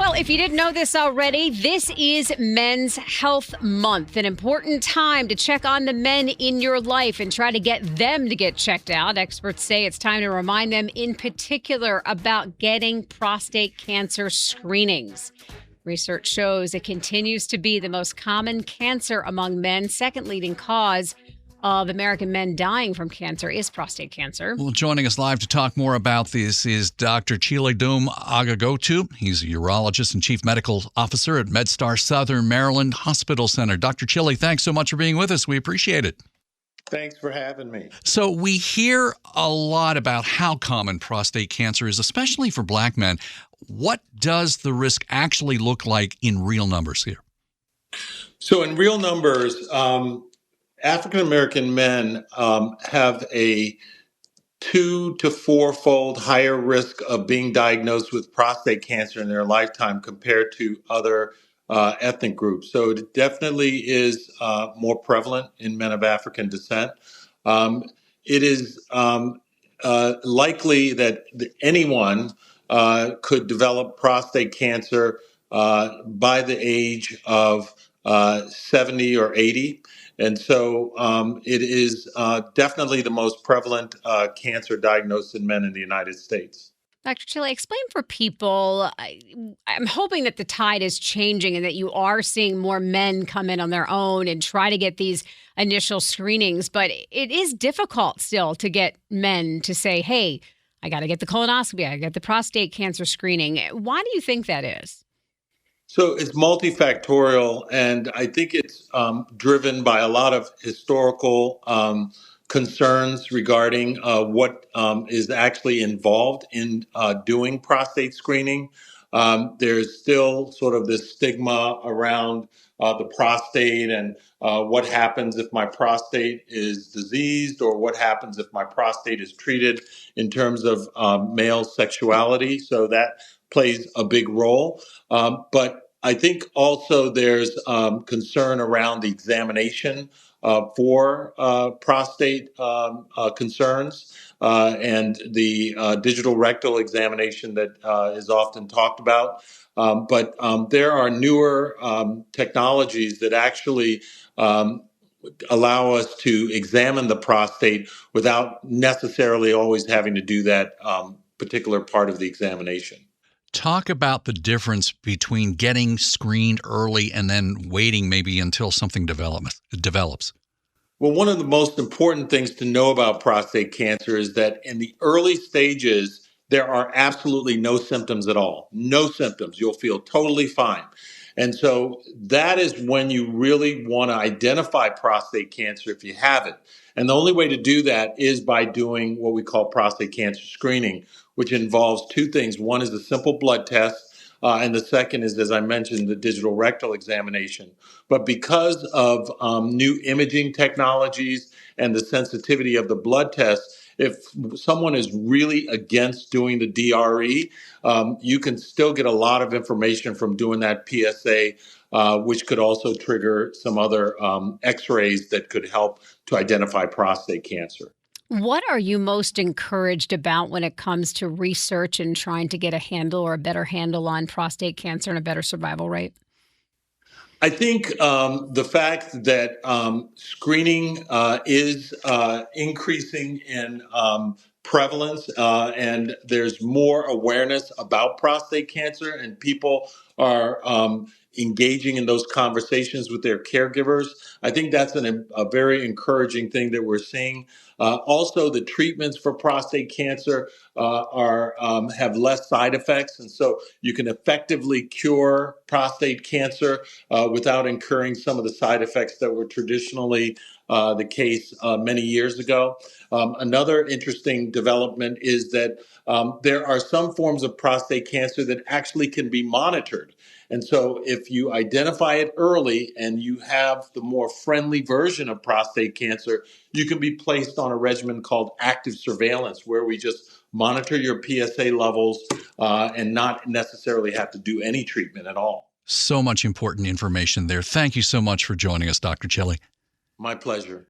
Well, if you didn't know this already, this is Men's Health Month, an important time to check on the men in your life and try to get them to get checked out. Experts say it's time to remind them in particular about getting prostate cancer screenings. Research shows it continues to be the most common cancer among men. Second leading cause of American men dying from cancer is prostate cancer. Well, joining us live to talk more about this is Dr. Chile Ahaghotu. He's a urologist and chief medical officer at MedStar Southern Hospital Center. Dr. Chile, thanks so much for being with us. We appreciate it. Thanks for having me. So we hear a lot about how common prostate cancer is, especially for black men. What does the risk actually look like in real numbers here? So in real numbers, African-American men have a 2 to 4-fold higher risk of being diagnosed with prostate cancer in their lifetime compared to other ethnic groups. So it definitely is more prevalent in men of African descent. It is likely that anyone could develop prostate cancer by the age of 70 or 80. And so it is definitely the most prevalent cancer diagnosed in men in the United States. Dr. Chile, explain for people, I'm hoping that the tide is changing and that you are seeing more men come in on their own and try to get these initial screenings, but it is difficult still to get men to say, hey, I got to get the colonoscopy, I got to get the prostate cancer screening. Why do you think that is? So it's multifactorial, and I think it's driven by a lot of historical concerns regarding what is actually involved in doing prostate screening. There's still sort of this stigma around the prostate and what happens if my prostate is diseased, or what happens if my prostate is treated in terms of male sexuality. So that plays a big role. But I think also there's concern around the examination for prostate concerns and the digital rectal examination that is often talked about. But there are newer technologies that actually allow us to examine the prostate without necessarily always having to do that particular part of the examination. Talk about the difference between getting screened early and then waiting maybe until something develops. Well, one of the most important things to know about prostate cancer is that in the early stages, there are absolutely no symptoms at all. No symptoms. You'll feel totally fine. And so that is when you really want to identify prostate cancer if you have it. And the only way to do that is by doing what we call prostate cancer screening, which involves two things. One is a simple blood test, and the second is, as I mentioned, the digital rectal examination. But because of new imaging technologies and the sensitivity of the blood test, if someone is really against doing the DRE, you can still get a lot of information from doing that PSA, which could also trigger some other x-rays that could help to identify prostate cancer. What are you most encouraged about when it comes to research and trying to get a handle or a better handle on prostate cancer and a better survival rate? I think the fact that screening is increasing in prevalence and there's more awareness about prostate cancer, and people are engaging in those conversations with their caregivers. I think that's a very encouraging thing that we're seeing. Also, the treatments for prostate cancer have less side effects, and so you can effectively cure prostate cancer without incurring some of the side effects that were traditionally the case many years ago. Another interesting development is that there are some forms of prostate cancer that actually can be monitored. And so if you identify it early and you have the more friendly version of prostate cancer, you can be placed on a regimen called active surveillance, where we just monitor your PSA levels and not necessarily have to do any treatment at all. So much important information there. Thank you so much for joining us, Dr. Chile. My pleasure.